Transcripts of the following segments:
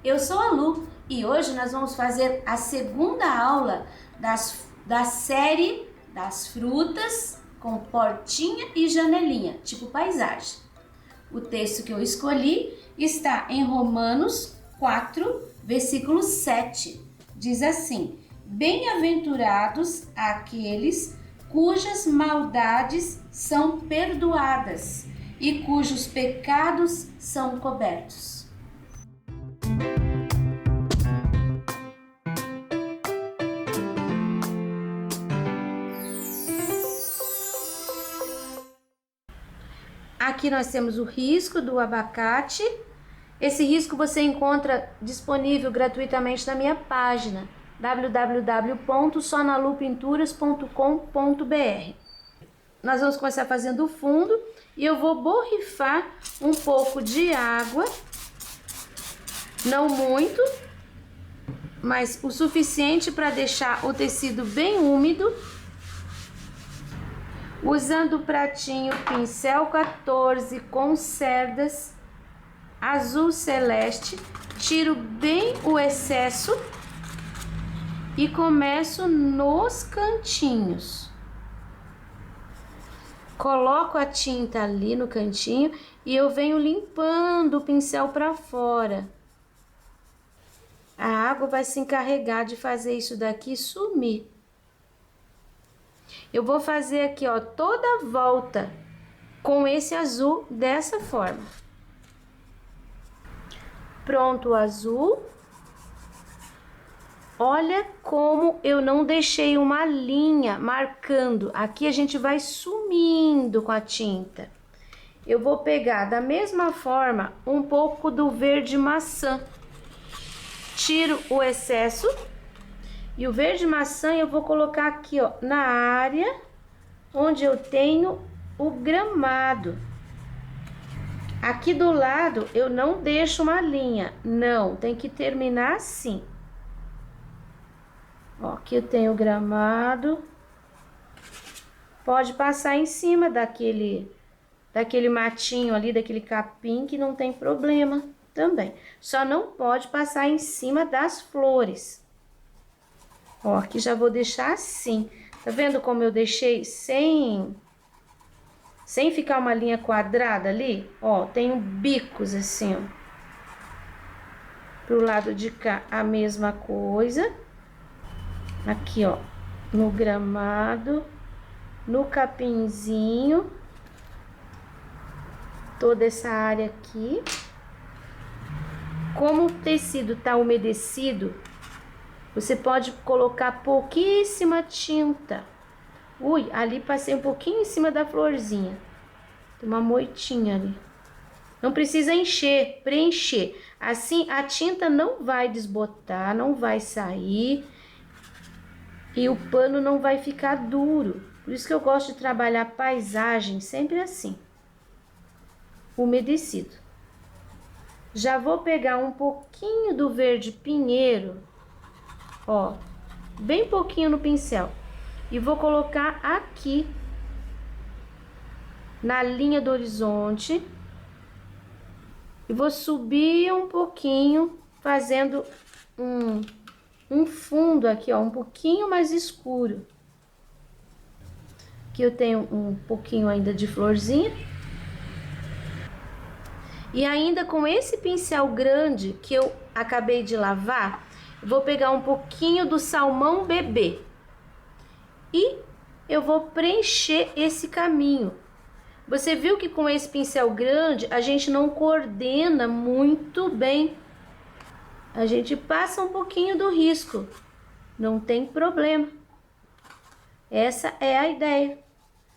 Eu sou a Lu e hoje nós vamos fazer a segunda aula da série das frutas com portinha e janelinha, tipo paisagem. O texto que eu escolhi está em Romanos 4, versículo 7. Diz assim: Bem-aventurados aqueles cujas maldades são perdoadas e cujos pecados são cobertos. Aqui nós temos o risco do abacate. Esse risco você encontra disponível gratuitamente na minha página www.sonalupinturas.com.br. Nós vamos começar fazendo o fundo e eu vou borrifar um pouco de água, não muito, mas o suficiente para deixar o tecido bem úmido. Usando o pratinho pincel 14 com cerdas azul celeste, tiro bem o excesso e começo nos cantinhos. Coloco a tinta ali no cantinho e eu venho limpando o pincel para fora. A água vai se encarregar de fazer isso daqui sumir. Eu vou fazer aqui, ó, toda a volta com esse azul dessa forma. Pronto o azul. Olha como eu não deixei uma linha marcando. Aqui a gente vai sumindo com a tinta. Eu vou pegar da mesma forma um pouco do verde maçã. Tiro o excesso. E o verde maçã eu vou colocar aqui, ó, na área onde eu tenho o gramado. Aqui do lado eu não deixo uma linha, não, tem que terminar assim. Ó, aqui eu tenho o gramado. Pode passar em cima daquele matinho ali, daquele capim, que não tem problema também. Só não pode passar em cima das flores. Ó, aqui já vou deixar assim. Tá vendo como eu deixei sem ficar uma linha quadrada ali? Ó, tenho bicos assim, ó. Pro lado de cá a mesma coisa. Aqui, ó, no gramado, no capinzinho. Toda essa área aqui. Como o tecido tá umedecido, você pode colocar pouquíssima tinta. Ui, ali passei um pouquinho em cima da florzinha. Tem uma moitinha ali. Não precisa encher, preencher. Assim a tinta não vai desbotar, não vai sair. E o pano não vai ficar duro. Por isso que eu gosto de trabalhar paisagem sempre assim. Umedecido. Já vou pegar um pouquinho do verde pinheiro. Ó, bem pouquinho no pincel. E vou colocar aqui, na linha do horizonte. E vou subir um pouquinho, fazendo um fundo aqui, ó, um pouquinho mais escuro. Aqui eu tenho um pouquinho ainda de florzinha. E ainda com esse pincel grande que eu acabei de lavar, vou pegar um pouquinho do salmão bebê e eu vou preencher esse caminho. Você viu que com esse pincel grande a gente não coordena muito bem. A gente passa um pouquinho do risco, não tem problema. Essa é a ideia.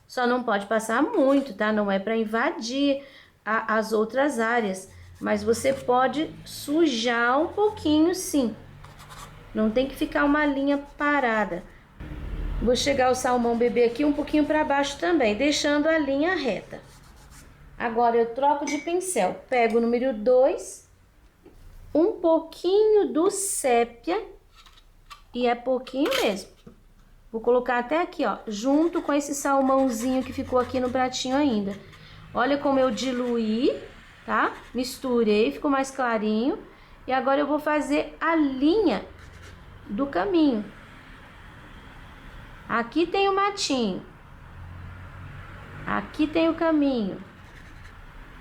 Só não pode passar muito, tá? Não é para invadir as outras áreas, mas você pode sujar um pouquinho, sim. Não tem que ficar uma linha parada. Vou chegar o salmão bebê aqui um pouquinho para baixo também, deixando a linha reta. Agora eu troco de pincel. Pego o número 2, um pouquinho do sépia, e é pouquinho mesmo. Vou colocar até aqui, ó, junto com esse salmãozinho que ficou aqui no pratinho ainda. Olha como eu diluí, tá? Misturei, ficou mais clarinho. E agora eu vou fazer a linha do caminho. Aqui tem o matinho. Aqui tem o caminho.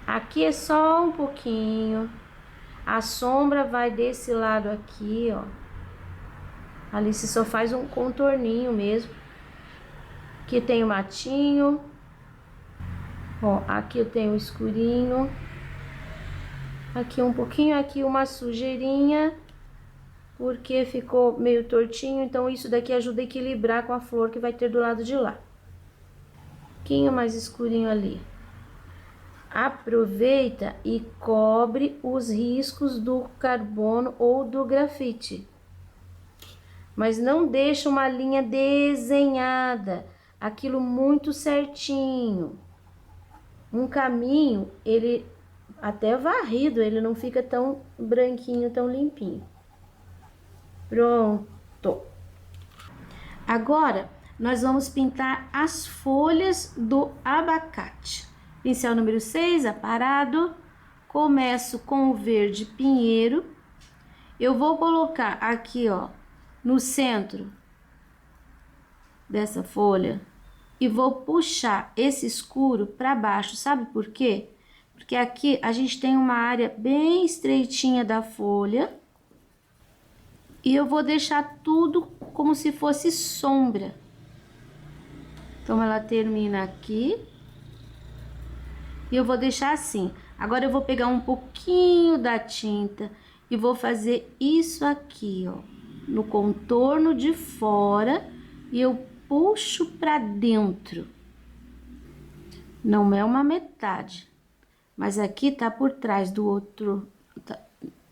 Aqui é só um pouquinho. A sombra vai desse lado aqui, ó. Ali você só faz um contorninho mesmo. Aqui tem o matinho. Ó, aqui eu tenho o escurinho. Aqui um pouquinho, aqui uma sujeirinha. Porque ficou meio tortinho, então isso daqui ajuda a equilibrar com a flor que vai ter do lado de lá. Um pouquinho mais escurinho ali. Aproveita e cobre os riscos do carbono ou do grafite. Mas não deixa uma linha desenhada, aquilo muito certinho. Um caminho, ele até varrido, ele não fica tão branquinho, tão limpinho. Pronto. Agora, nós vamos pintar as folhas do abacate. Pincel número 6, aparado. Começo com o verde pinheiro. Eu vou colocar aqui, ó, no centro dessa folha e vou puxar esse escuro para baixo. Sabe por quê? Porque aqui a gente tem uma área bem estreitinha da folha e eu vou deixar tudo como se fosse sombra. Então, ela termina aqui. E eu vou deixar assim. Agora, eu vou pegar um pouquinho da tinta e vou fazer isso aqui, ó. No contorno de fora. E eu puxo pra dentro. Não é uma metade. Mas aqui tá por trás do outro...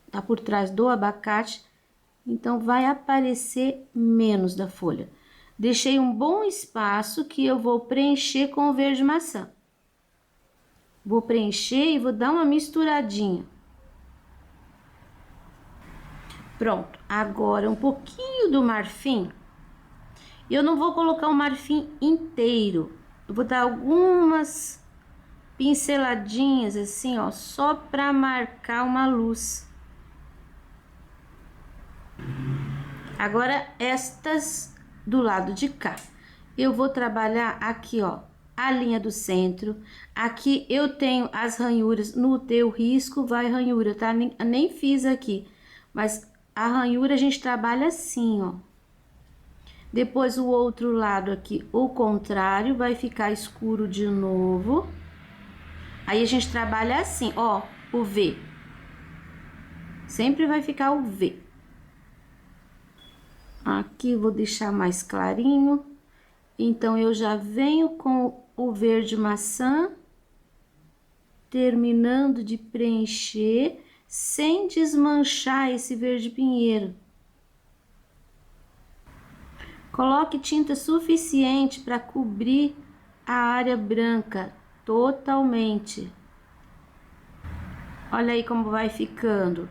Tá por trás do abacate. Então, vai aparecer menos da folha. Deixei um bom espaço que eu vou preencher com o verde maçã. Vou preencher e vou dar uma misturadinha. Pronto. Agora, um pouquinho do marfim. Eu não vou colocar o marfim inteiro. Eu vou dar algumas pinceladinhas assim, ó, só pra marcar uma luz. Agora, estas do lado de cá. Eu vou trabalhar aqui, ó, a linha do centro. Aqui eu tenho as ranhuras, no teu risco vai ranhura, tá? Nem fiz aqui, mas a ranhura a gente trabalha assim, ó. Depois o outro lado aqui, o contrário, vai ficar escuro de novo. Aí a gente trabalha assim, ó, o V. Sempre vai ficar o V. Aqui vou deixar mais clarinho. Então, eu já venho com o verde maçã, terminando de preencher, sem desmanchar esse verde pinheiro. Coloque tinta suficiente para cobrir a área branca totalmente. Olha aí como vai ficando.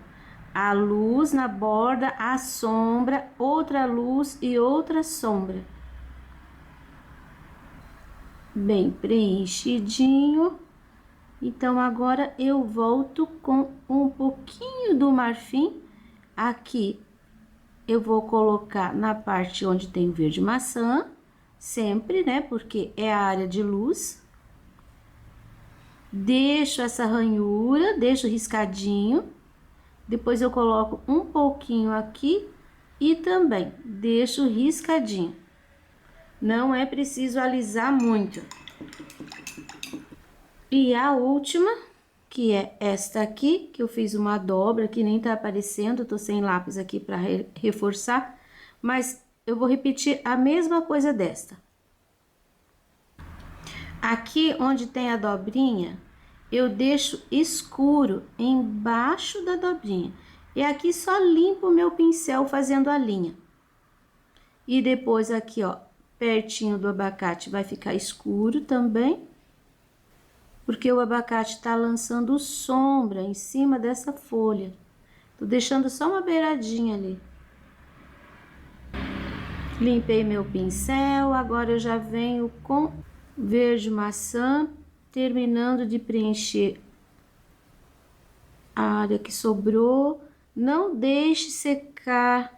A luz na borda, a sombra, outra luz e outra sombra. Bem preenchidinho. Então, agora eu volto com um pouquinho do marfim. Aqui eu vou colocar na parte onde tem o verde maçã, sempre, né? Porque é a área de luz. Deixo essa ranhura, deixo riscadinho. Depois eu coloco um pouquinho aqui e também deixo riscadinho. Não é preciso alisar muito. E a última, que é esta aqui, que eu fiz uma dobra, que nem tá aparecendo, tô sem lápis aqui para reforçar, mas eu vou repetir a mesma coisa desta. Aqui onde tem a dobrinha, eu deixo escuro embaixo da dobrinha. E aqui só limpo o meu pincel fazendo a linha. E depois aqui, ó, pertinho do abacate vai ficar escuro também, porque o abacate tá lançando sombra em cima dessa folha. Tô deixando só uma beiradinha ali. Limpei meu pincel, agora eu já venho com verde maçã, terminando de preencher a área que sobrou Não deixe secar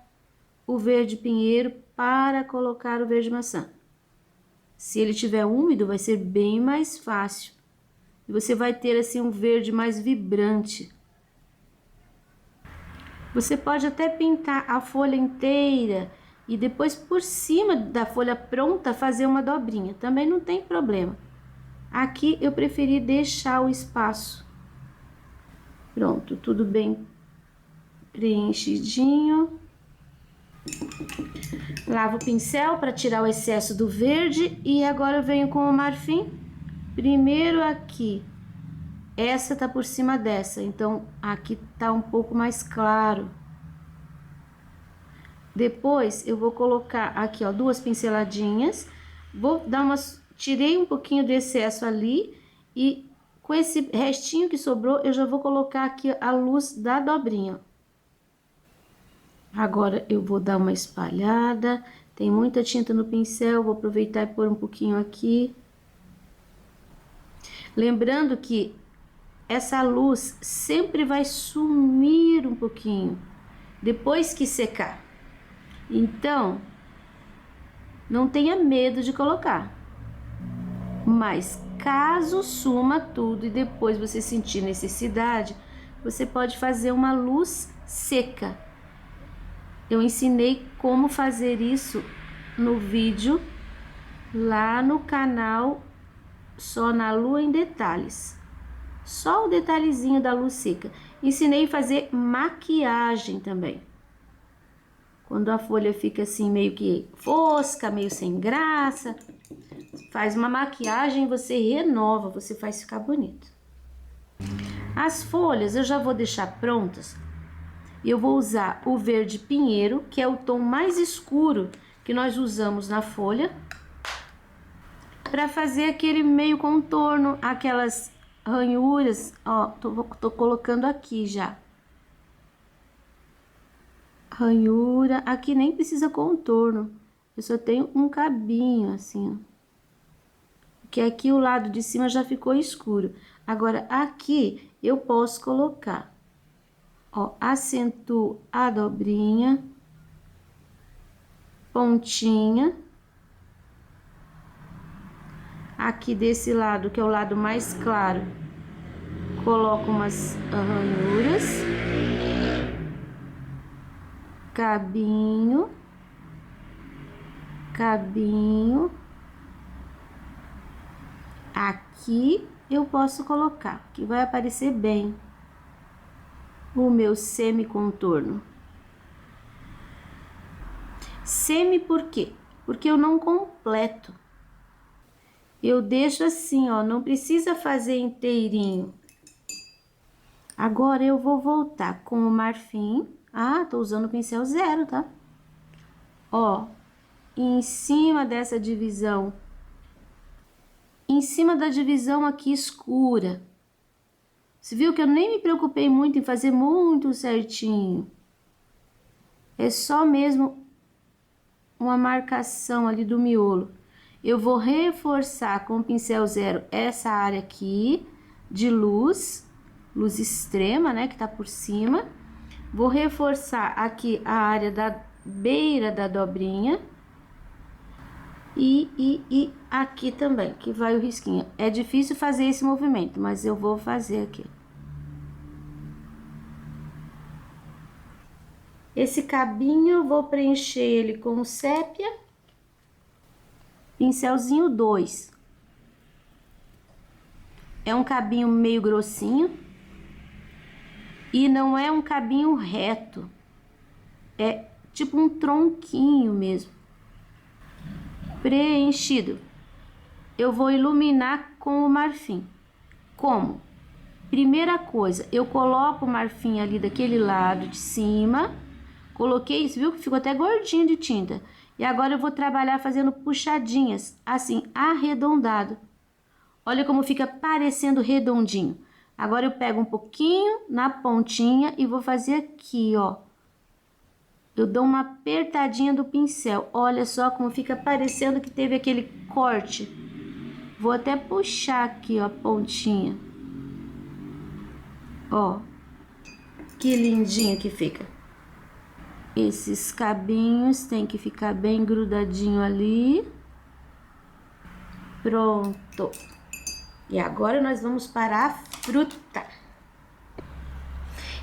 o verde pinheiro para colocar o verde maçã. Se ele tiver úmido, vai ser bem mais fácil. E você vai ter assim um verde mais vibrante. Você pode até pintar a folha inteira e depois por cima da folha pronta fazer uma dobrinha. Também não tem problema. Aqui eu preferi deixar o espaço. Pronto, tudo bem preenchidinho. Lavo o pincel para tirar o excesso do verde e agora eu venho com o marfim. Primeiro aqui, essa tá por cima dessa, então aqui tá um pouco mais claro. Depois eu vou colocar aqui, ó, 2 pinceladinhas. Vou dar umas, tirei um pouquinho do excesso ali e com esse restinho que sobrou, eu já vou colocar aqui a luz da dobrinha. Agora eu vou dar uma espalhada, tem muita tinta no pincel, vou aproveitar e pôr um pouquinho aqui. Lembrando que essa luz sempre vai sumir um pouquinho, depois que secar. Então, não tenha medo de colocar. Mas caso suma tudo e depois você sentir necessidade, você pode fazer uma luz seca. Eu ensinei como fazer isso no vídeo lá no canal Só na Lua em Detalhes. Só o detalhezinho da luz seca. Ensinei a fazer maquiagem também. Quando a folha fica assim meio que fosca, meio sem graça, faz uma maquiagem, você renova, você faz ficar bonito. As folhas eu já vou deixar prontas. Eu vou usar o verde pinheiro, que é o tom mais escuro que nós usamos na folha, para fazer aquele meio contorno, aquelas ranhuras, ó, tô colocando aqui já. Ranhura, aqui nem precisa contorno, eu só tenho um cabinho assim, ó. Porque aqui o lado de cima já ficou escuro. Agora, aqui eu posso colocar, ó, acentuo a dobrinha, pontinha. Aqui desse lado, que é o lado mais claro, coloco umas ranhuras, cabinho, cabinho. Aqui eu posso colocar, que vai aparecer bem o meu semi-contorno. Semi por quê? Porque eu não completo. Eu deixo assim, ó, não precisa fazer inteirinho. Agora eu vou voltar com o marfim. Ah, tô usando o pincel 0, tá? Ó, em cima dessa divisão, em cima da divisão aqui escura. Você viu que eu nem me preocupei muito em fazer muito certinho. É só mesmo uma marcação ali do miolo. Eu vou reforçar com o pincel 0 essa área aqui de luz, luz extrema, né, que tá por cima. Vou reforçar aqui a área da beira da dobrinha. E aqui também, que vai o risquinho. É difícil fazer esse movimento, mas eu vou fazer aqui. Esse cabinho, eu vou preencher ele com sépia. Pincelzinho 2. É um cabinho meio grossinho. E não é um cabinho reto. É tipo um tronquinho mesmo. Preenchido. Eu vou iluminar com o marfim. Como? Primeira coisa, eu coloco o marfim ali daquele lado de cima. Coloquei isso, viu que ficou até gordinho de tinta. E agora eu vou trabalhar fazendo puxadinhas, assim, arredondado. Olha como fica parecendo redondinho. Agora eu pego um pouquinho na pontinha e vou fazer aqui, ó. Eu dou uma apertadinha do pincel. Olha só como fica parecendo que teve aquele corte. Vou até puxar aqui, ó, a pontinha. Ó. Que lindinho que fica. Esses cabinhos tem que ficar bem grudadinho ali. Pronto. E agora nós vamos para a fruta.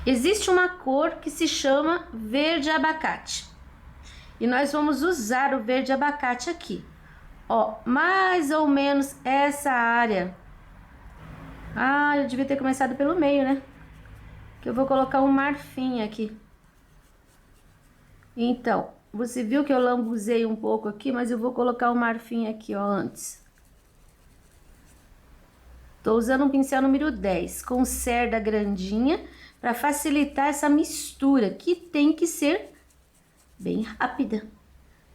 Existe uma cor que se chama verde abacate. E nós vamos usar o verde abacate aqui. Ó, mais ou menos essa área. Ah, eu devia ter começado pelo meio, né? Que eu vou colocar um marfim aqui. Então, você viu que eu lambuzei um pouco aqui, mas eu vou colocar o marfim aqui, ó, antes. Tô usando um pincel número 10, com cerda grandinha, para facilitar essa mistura, que tem que ser bem rápida,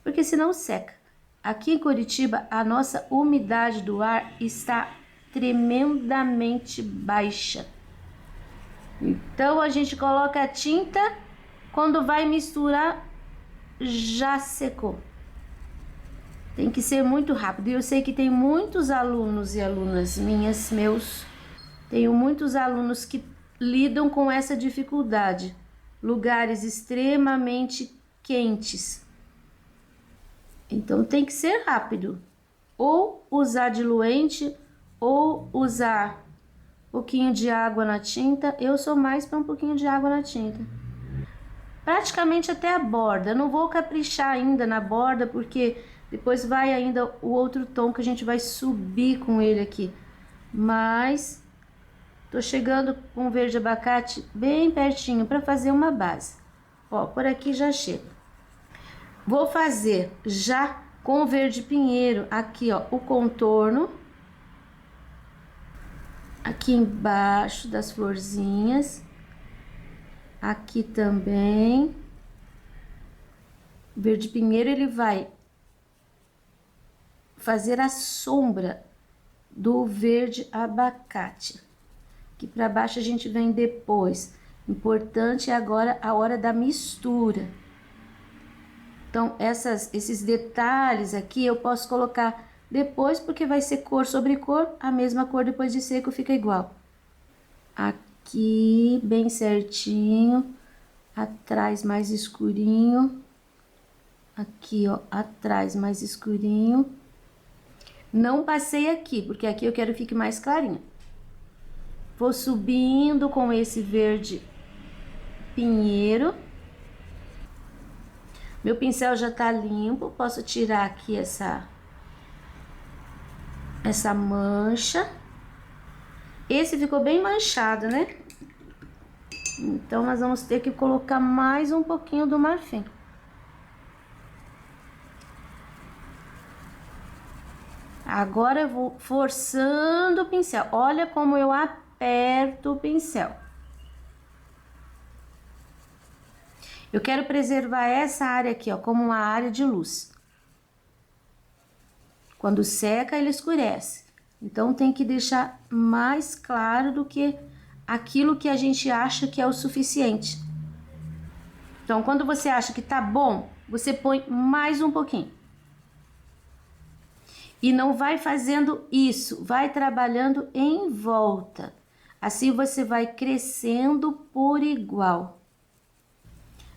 porque senão seca. Aqui em Curitiba, a nossa umidade do ar está tremendamente baixa. Então, a gente coloca a tinta, quando vai misturar, já secou. Tem que ser muito rápido. E eu sei que tem muitos alunos e alunas meus, tenho muitos alunos que lidam com essa dificuldade. Lugares extremamente quentes. Então tem que ser rápido. Ou usar diluente, ou usar um pouquinho de água na tinta. Eu sou mais para um pouquinho de água na tinta. Praticamente até a borda. Eu não vou caprichar ainda na borda, porque depois vai ainda o outro tom que a gente vai subir com ele aqui. Mas tô chegando com o verde abacate bem pertinho para fazer uma base. Ó, por aqui já chega. Vou fazer já com o verde pinheiro aqui, ó, o contorno. Aqui embaixo das florzinhas. Aqui também. O verde pinheiro, ele vai fazer a sombra do verde abacate. Aqui para baixo a gente vem depois. Importante é agora a hora da mistura. Então, esses detalhes aqui eu posso colocar depois, porque vai ser cor sobre cor, a mesma cor depois de seco fica igual. Aqui, bem certinho, atrás mais escurinho. Aqui, ó, atrás mais escurinho. Não passei aqui, porque aqui eu quero que fique mais clarinho. Vou subindo com esse verde pinheiro. Meu pincel já tá limpo, posso tirar aqui essa mancha. Esse ficou bem manchado, né? Então, nós vamos ter que colocar mais um pouquinho do marfim. Agora eu vou forçando o pincel. Olha como eu aperto o pincel. Eu quero preservar essa área aqui, ó, como uma área de luz. Quando seca, ele escurece. Então, tem que deixar mais claro do que aquilo que a gente acha que é o suficiente. Então, quando você acha que tá bom, você põe mais um pouquinho. E não vai fazendo isso, vai trabalhando em volta. Assim você vai crescendo por igual.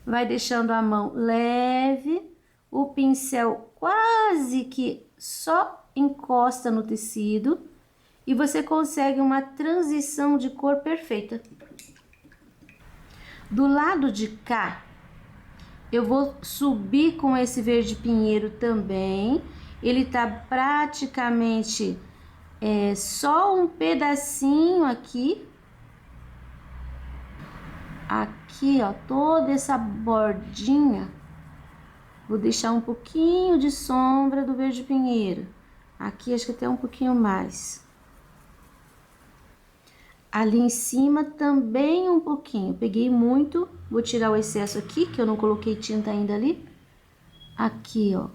Vai deixando a mão leve, o pincel quase que só encosta no tecido e você consegue uma transição de cor perfeita. Do lado de cá, eu vou subir com esse verde pinheiro também. Ele tá praticamente só um pedacinho aqui. Aqui, ó, toda essa bordinha. Vou deixar um pouquinho de sombra do verde pinheiro. Aqui, acho que até um pouquinho mais. Ali em cima também um pouquinho. Peguei muito, vou tirar o excesso aqui, que eu não coloquei tinta ainda ali. Aqui, ó.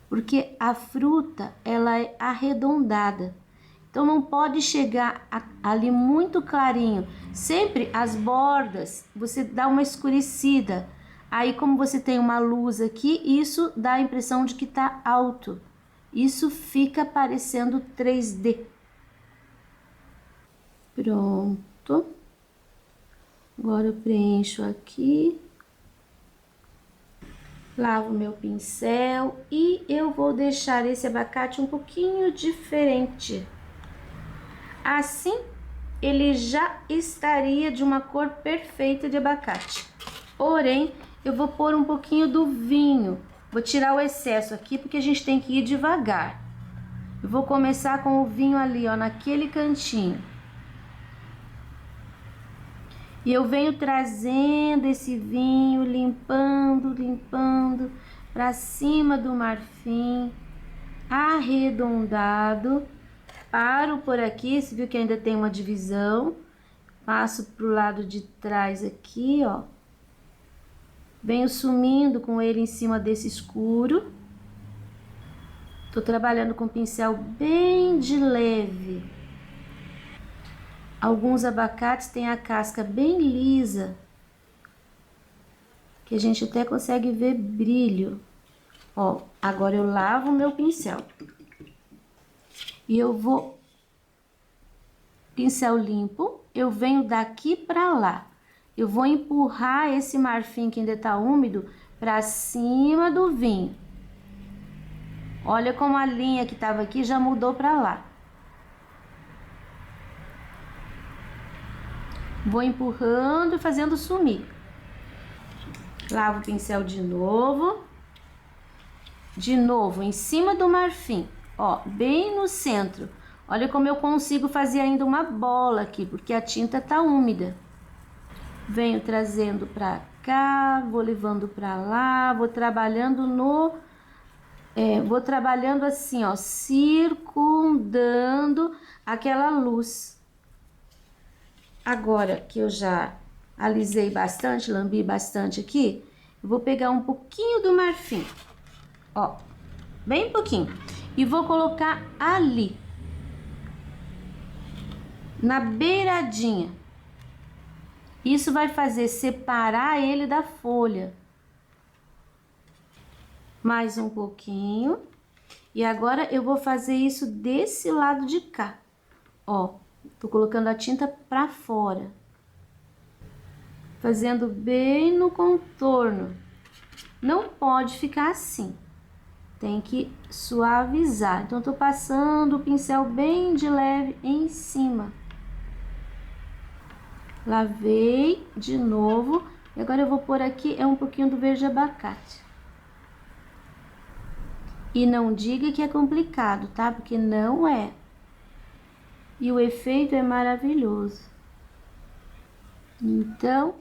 Porque a fruta, ela é arredondada. Então, não pode chegar ali muito clarinho. Sempre as bordas, você dá uma escurecida. Aí, como você tem uma luz aqui, isso dá a impressão de que tá alto. Isso fica parecendo 3D. Pronto. Agora eu preencho aqui. Lavo meu pincel e eu vou deixar esse abacate um pouquinho diferente. Assim, ele já estaria de uma cor perfeita de abacate. Porém, eu vou pôr um pouquinho do vinho. Vou tirar o excesso aqui porque a gente tem que ir devagar. Eu vou começar com o vinho ali, ó, naquele cantinho. E eu venho trazendo esse vinho, limpando para cima do marfim, arredondado. Paro por aqui, você viu que ainda tem uma divisão. Passo pro lado de trás aqui, ó. Venho sumindo com ele em cima desse escuro. Tô trabalhando com pincel bem de leve. Alguns abacates têm a casca bem lisa, que a gente até consegue ver brilho. Ó, agora eu lavo o meu pincel. E eu vou... Pincel limpo, eu venho daqui pra lá. Eu vou empurrar esse marfim que ainda tá úmido pra cima do vinho. Olha como a linha que tava aqui já mudou pra lá. Vou empurrando e fazendo sumir. Lavo o pincel de novo. De novo, em cima do marfim, ó, bem no centro. Olha como eu consigo fazer ainda uma bola aqui, porque a tinta tá úmida. Venho trazendo pra cá, vou levando pra lá, vou trabalhando vou trabalhando assim, ó, circundando aquela luz. Agora que eu já alisei bastante, lambi bastante aqui, eu vou pegar um pouquinho do marfim, ó, bem pouquinho, e vou colocar ali, na beiradinha. Isso vai fazer separar ele da folha. Mais um pouquinho. E agora eu vou fazer isso desse lado de cá, ó. Tô colocando a tinta pra fora, fazendo bem no contorno. Não pode ficar assim, tem que suavizar. Então, tô passando o pincel bem de leve em cima. Lavei de novo. E agora eu vou pôr aqui um pouquinho do verde abacate. E não diga que é complicado, tá? Porque não é. E o efeito é maravilhoso. Então,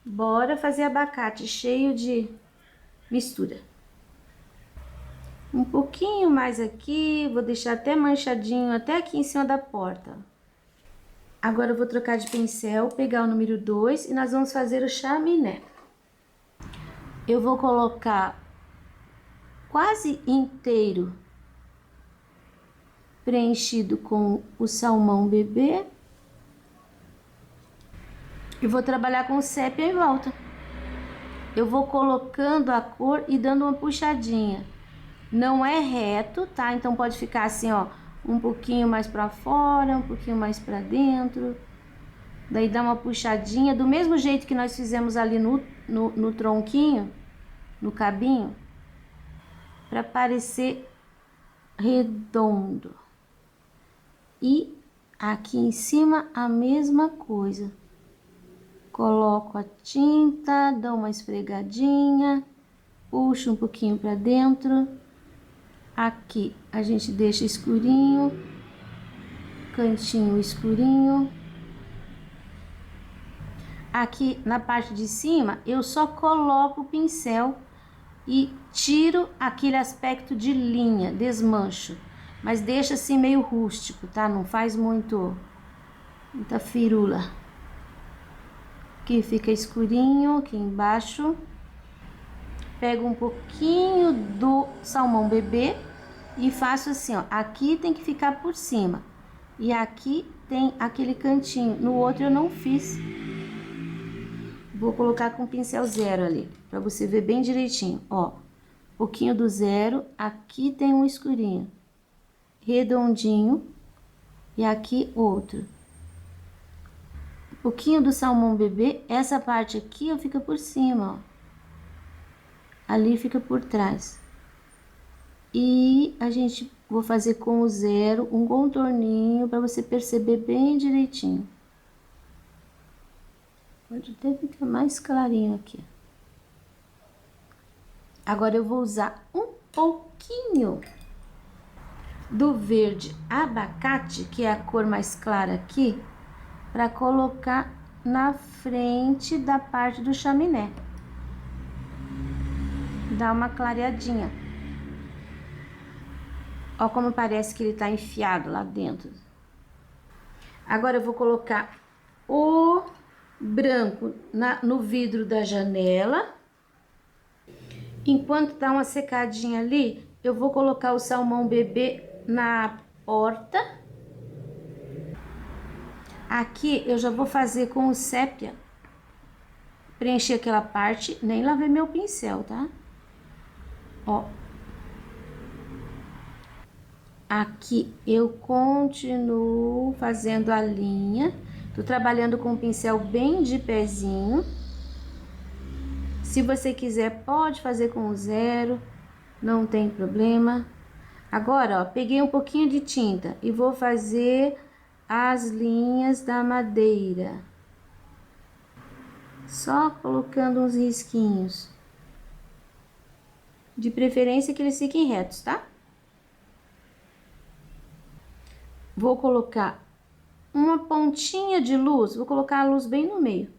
bora fazer abacate cheio de mistura. Um pouquinho mais aqui, vou deixar até manchadinho, até aqui em cima da porta. Agora eu vou trocar de pincel, pegar o número 2 e nós vamos fazer o chaminé. Eu vou colocar quase inteiro preenchido com o salmão bebê. E vou trabalhar com o sépia em volta. Eu vou colocando a cor e dando uma puxadinha. Não é reto, tá? Então pode ficar assim, ó, um pouquinho mais pra fora, um pouquinho mais pra dentro. Daí dá uma puxadinha, do mesmo jeito que nós fizemos ali no tronquinho, no cabinho, pra parecer redondo. E aqui em cima a mesma coisa. Coloco a tinta, dou uma esfregadinha, puxo um pouquinho pra dentro. Aqui a gente deixa escurinho, cantinho escurinho. Aqui na parte de cima eu só coloco o pincel e tiro aquele aspecto de linha, desmancho. Mas deixa assim meio rústico, tá? Não faz muita firula. Aqui fica escurinho, aqui embaixo. Pego um pouquinho do salmão bebê e faço assim, ó. Aqui tem que ficar por cima. E aqui tem aquele cantinho. No outro eu não fiz. Vou colocar com o pincel zero ali, pra você ver bem direitinho, ó. Um pouquinho do zero, aqui tem um escurinho. Redondinho. E aqui outro. pouquinho do salmão bebê, essa parte aqui, ó, fica por cima, ó. Ali fica por trás. E a gente, vou fazer com o 0 um contorninho para você perceber bem direitinho. Pode até ficar mais clarinho aqui. Agora eu vou usar um pouquinho do verde abacate, que é a cor mais clara aqui, para colocar na frente da parte do chaminé. Dá uma clareadinha. Ó como parece que ele tá enfiado lá dentro. Agora eu vou colocar o branco no vidro da janela. Enquanto dá uma secadinha ali, eu vou colocar o salmão bebê na porta. Aqui eu já vou fazer com o sépia, preencher aquela parte, nem lavei meu pincel, tá? Ó. Aqui eu continuo fazendo a linha, tô trabalhando com o pincel bem de pezinho. Se você quiser, pode fazer com o 0, não tem problema. Agora, ó, peguei um pouquinho de tinta e vou fazer as linhas da madeira. Só colocando uns risquinhos. De preferência que eles fiquem retos, tá? Vou colocar uma pontinha de luz, vou colocar a luz bem no meio.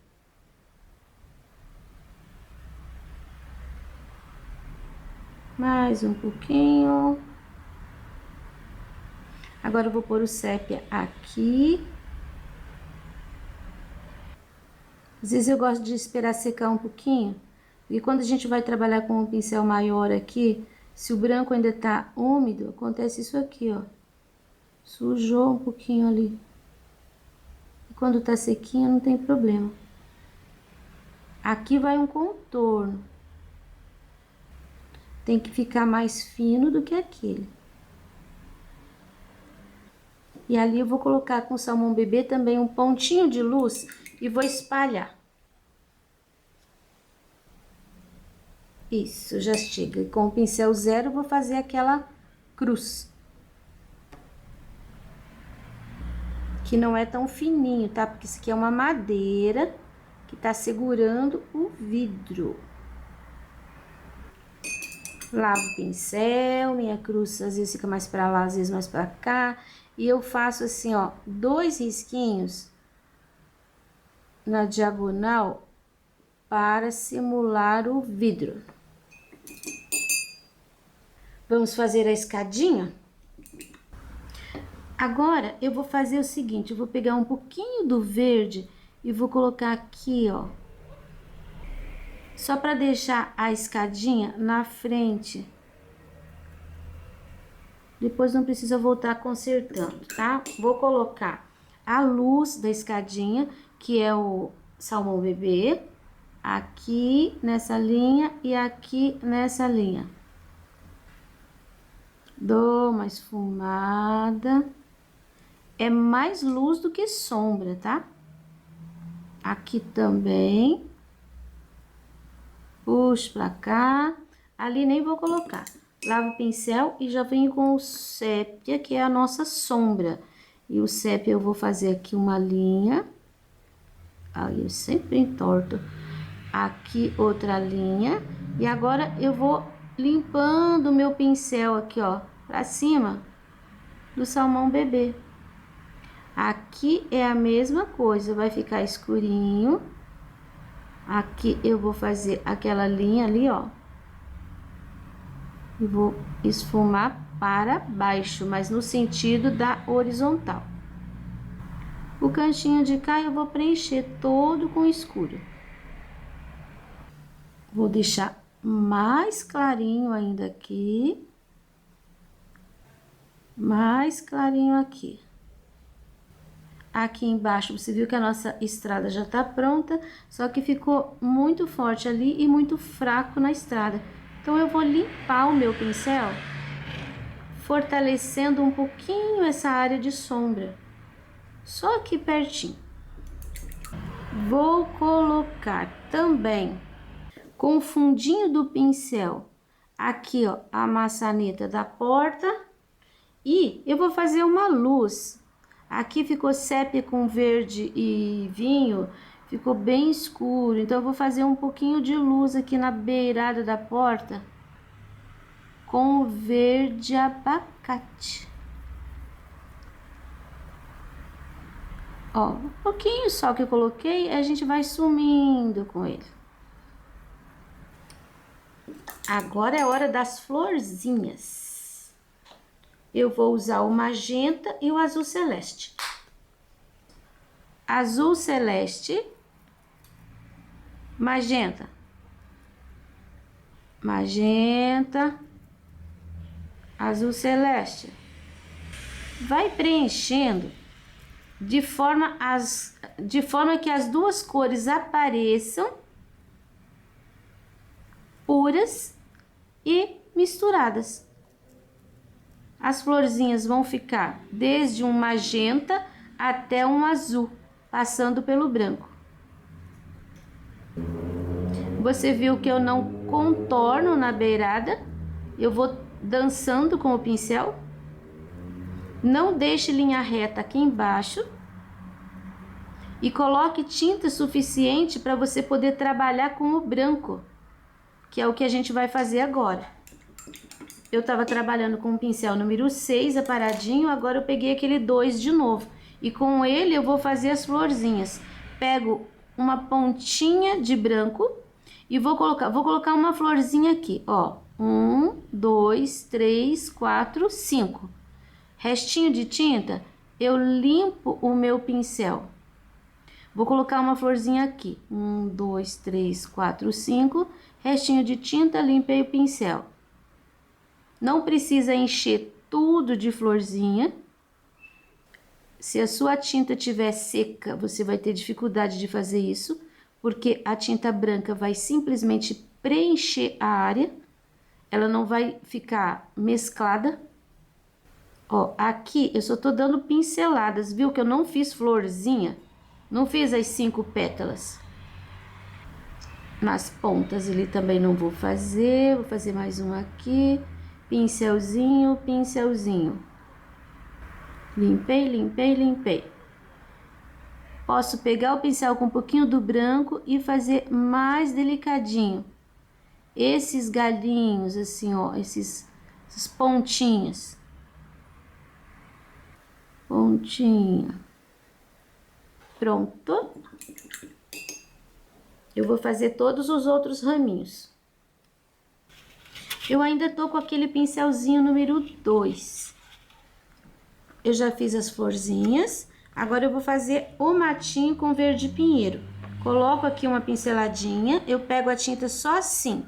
Mais um pouquinho. Agora eu vou pôr o sépia aqui. Às vezes eu gosto de esperar secar um pouquinho, e quando a gente vai trabalhar com um pincel maior aqui, se o branco ainda tá úmido, acontece isso aqui, ó. Sujou um pouquinho ali. E quando tá sequinho, não tem problema. Aqui vai um contorno. Tem que ficar mais fino do que aquele. E ali eu vou colocar com o salmão bebê também um pontinho de luz e vou espalhar. Isso, já chega. E com o pincel 0 eu vou fazer aquela cruz. Que não é tão fininho, tá? Porque isso aqui é uma madeira que tá segurando o vidro. Lavo o pincel, minha cruz às vezes fica mais pra lá, às vezes mais pra cá. E eu faço assim, ó, 2 risquinhos na diagonal para simular o vidro. Vamos fazer a escadinha? Agora, eu vou fazer o seguinte, eu vou pegar um pouquinho do verde e vou colocar aqui, ó. Só para deixar a escadinha na frente. Depois não precisa voltar consertando, tá? Vou colocar a luz da escadinha, que é o salmão bebê, aqui nessa linha e aqui nessa linha. Dou uma esfumada. É mais luz do que sombra, tá? Aqui também. Puxo pra cá. Ali nem vou colocar. Lavo o pincel e já venho com o sépia, que é a nossa sombra. E o sépia eu vou fazer aqui uma linha. Aí eu sempre entorto. Aqui outra linha. E agora eu vou limpando o meu pincel aqui, ó, pra cima do salmão bebê. Aqui é a mesma coisa, vai ficar escurinho. Aqui eu vou fazer aquela linha ali, ó. E vou esfumar para baixo, mas no sentido da horizontal. O cantinho de cá eu vou preencher todo com escuro. Vou deixar mais clarinho ainda aqui. Mais clarinho aqui. Aqui embaixo, você viu que a nossa estrada já tá pronta, só que ficou muito forte ali e muito fraco na estrada. Então, eu vou limpar o meu pincel, fortalecendo um pouquinho essa área de sombra. Só aqui pertinho. Vou colocar também com o fundinho do pincel aqui, ó, a maçaneta da porta. E eu vou fazer uma luz. Aqui ficou sépia com verde e vinho, ficou bem escuro. Então eu vou fazer um pouquinho de luz aqui na beirada da porta com o verde abacate. Ó, um pouquinho só que eu coloquei, a gente vai sumindo com ele. Agora é hora das florzinhas. Eu vou usar o magenta e o azul celeste. Azul celeste, magenta, magenta, azul celeste. Vai preenchendo de forma que as duas cores apareçam puras e misturadas. As florzinhas vão ficar desde um magenta até um azul, passando pelo branco. Você viu que eu não contorno na beirada, eu vou dançando com o pincel. Não deixe linha reta aqui embaixo. E coloque tinta suficiente para você poder trabalhar com o branco, que é o que a gente vai fazer agora. Eu estava trabalhando com o pincel número 6 aparadinho, agora eu peguei aquele 2 de novo. E com ele eu vou fazer as florzinhas. Pego uma pontinha de branco e vou colocar uma florzinha aqui, ó. 1, 2, 3, 4, 5. Restinho de tinta, eu limpo o meu pincel. Vou colocar uma florzinha aqui. 1, 2, 3, 4, 5. Restinho de tinta, limpei o pincel. Não precisa encher tudo de florzinha. Se a sua tinta estiver seca, você vai ter dificuldade de fazer isso, porque a tinta branca vai simplesmente preencher a área. Ela não vai ficar mesclada. Ó, aqui eu só tô dando pinceladas, viu? Que eu não fiz florzinha. Não fiz as 5 pétalas. Nas pontas ali também não vou fazer mais um aqui. Pincelzinho, pincelzinho. Limpei, limpei, limpei. Posso pegar o pincel com um pouquinho do branco e fazer mais delicadinho. Esses galinhos, assim, ó, esses pontinhos. Pontinha. Pronto. Eu vou fazer todos os outros raminhos. Eu ainda tô com aquele pincelzinho número 2. Eu já fiz as florzinhas. Agora eu vou fazer o matinho com verde pinheiro. Coloco aqui uma pinceladinha. Eu pego a tinta só assim,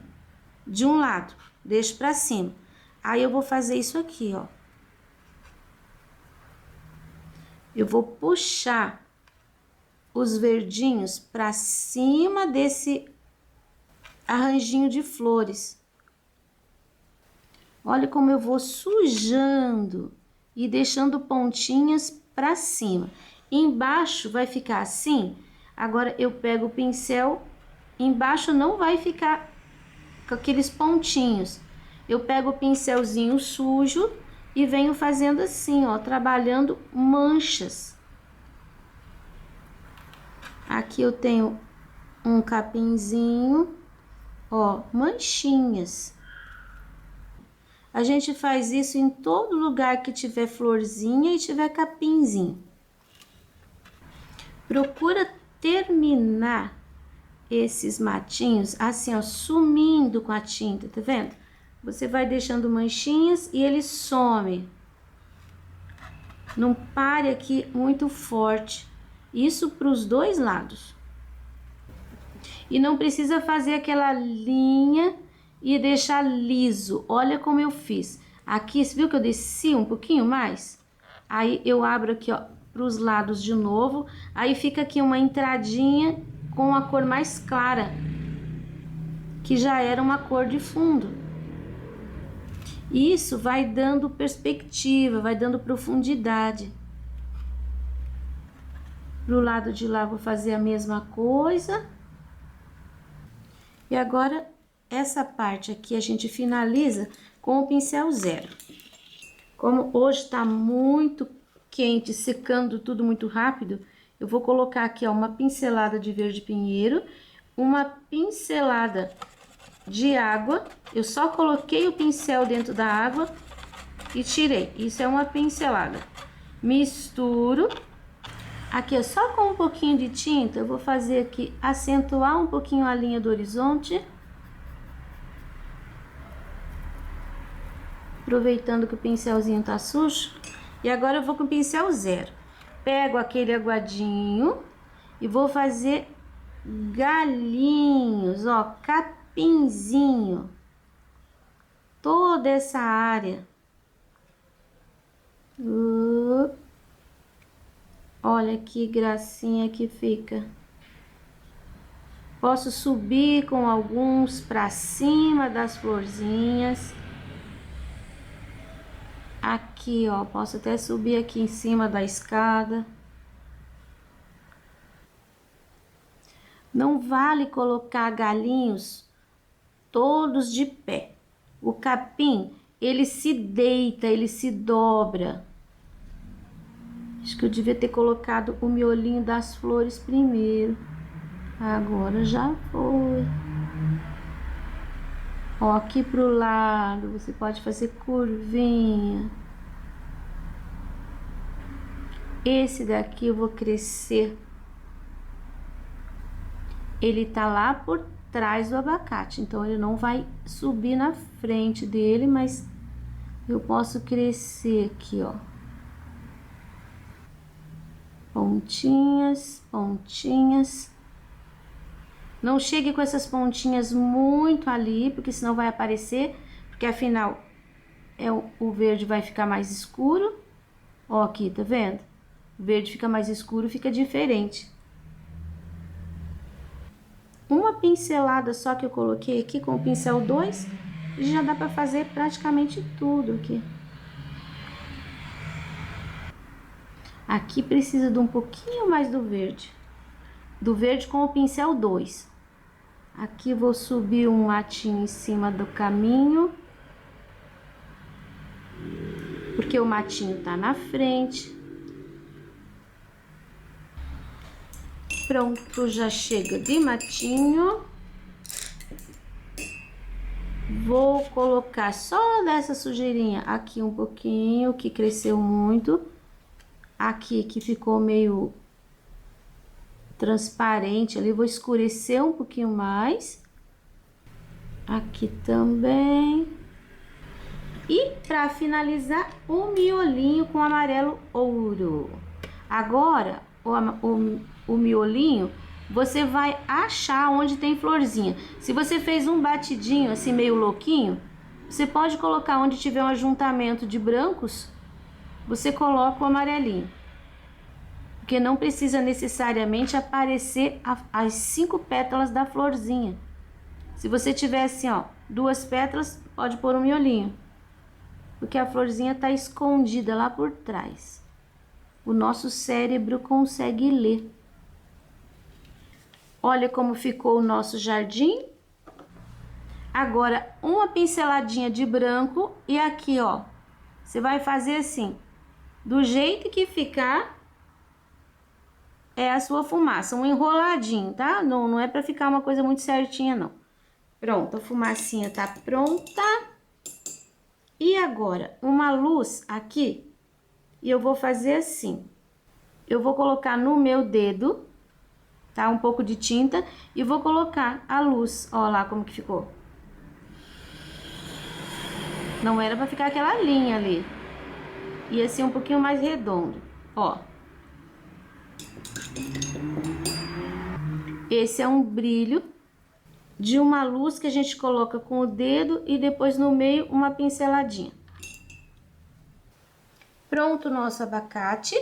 de um lado. Deixo pra cima. Aí eu vou fazer isso aqui, ó. Eu vou puxar os verdinhos pra cima desse arranjinho de flores. Olha como eu vou sujando e deixando pontinhas pra cima. Embaixo vai ficar assim. Agora eu pego o pincel, embaixo não vai ficar com aqueles pontinhos. Eu pego o pincelzinho sujo e venho fazendo assim, ó, trabalhando manchas. Aqui eu tenho um capinzinho, ó, manchinhas. A gente faz isso em todo lugar que tiver florzinha e tiver capinzinho. Procura terminar esses matinhos assim, ó, sumindo com a tinta, tá vendo? Você vai deixando manchinhas e ele some. Não pare aqui muito forte. Isso para os dois lados. E não precisa fazer aquela linha e deixar liso. Olha como eu fiz. Aqui, você viu que eu desci um pouquinho mais? Aí eu abro aqui, ó, para os lados de novo. Aí fica aqui uma entradinha com a cor mais clara, que já era uma cor de fundo. Isso vai dando perspectiva, vai dando profundidade. Pro lado de lá, vou fazer a mesma coisa. E agora, essa parte aqui a gente finaliza com o pincel zero. Como hoje tá muito quente, secando tudo muito rápido, eu vou colocar aqui, ó, uma pincelada de verde pinheiro, uma pincelada de água. Eu só coloquei o pincel dentro da água e tirei. Isso é uma pincelada. Misturo. Aqui, ó, só com um pouquinho de tinta, eu vou fazer aqui, acentuar um pouquinho a linha do horizonte. Aproveitando que o pincelzinho tá sujo. E agora eu vou com o pincel zero. Pego aquele aguadinho e vou fazer galinhos, ó, capinzinho. Toda essa área. Olha que gracinha que fica. Posso subir com alguns pra cima das florzinhas. Aqui, ó, posso até subir aqui em cima da escada. Não vale colocar galinhos todos de pé. O capim, ele se deita, ele se dobra. Acho que eu devia ter colocado o miolinho das flores primeiro. Agora já foi. Ó, aqui pro lado, você pode fazer curvinha. Esse daqui eu vou crescer. Ele tá lá por trás do abacate, então ele não vai subir na frente dele, mas eu posso crescer aqui, ó. Pontinhas, pontinhas. Não chegue com essas pontinhas muito ali, porque senão vai aparecer, porque afinal o verde vai ficar mais escuro. Ó, aqui, tá vendo? O verde fica mais escuro, fica diferente. Uma pincelada só que eu coloquei aqui com o pincel 2, já dá pra fazer praticamente tudo aqui. Aqui precisa de um pouquinho mais do verde. Do verde com o pincel 2. Aqui vou subir um matinho em cima do caminho. Porque o matinho tá na frente. Pronto, já chega de matinho. Vou colocar só dessa sujeirinha aqui um pouquinho, que cresceu muito. Aqui que ficou meio transparente ali, vou escurecer um pouquinho mais. Aqui também. E para finalizar, o miolinho com amarelo ouro. Agora, o miolinho, você vai achar onde tem florzinha. Se você fez um batidinho assim meio louquinho, você pode colocar onde tiver um ajuntamento de brancos, você coloca o amarelinho. Porque não precisa necessariamente aparecer as 5 pétalas da florzinha. Se você tiver assim, ó, 2 pétalas, pode pôr um miolinho. Porque a florzinha tá escondida lá por trás. O nosso cérebro consegue ler. Olha como ficou o nosso jardim. Agora, uma pinceladinha de branco e aqui, ó, você vai fazer assim, do jeito que ficar, é a sua fumaça, um enroladinho, tá? Não é pra ficar uma coisa muito certinha, não. Pronto, a fumacinha tá pronta. E agora, uma luz aqui, e eu vou fazer assim. Eu vou colocar no meu dedo, tá? Um pouco de tinta, e vou colocar a luz. Ó lá como que ficou. Não era pra ficar aquela linha ali. Ia ser um pouquinho mais redondo, ó. Esse é um brilho de uma luz que a gente coloca com o dedo e depois no meio uma pinceladinha. Pronto o nosso abacate.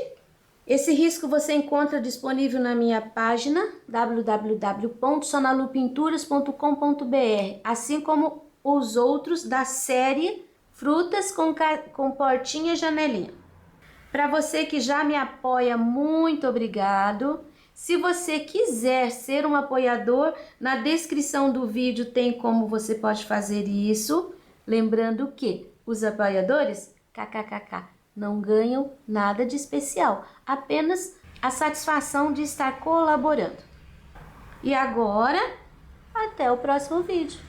Esse risco você encontra disponível na minha página www.sonalupinturas.com.br, assim como os outros da série Frutas com portinha e janelinha. Para você que já me apoia, muito obrigado. Se você quiser ser um apoiador, na descrição do vídeo tem como você pode fazer isso. Lembrando que os apoiadores, kkkk, não ganham nada de especial, apenas a satisfação de estar colaborando. E agora, até o próximo vídeo.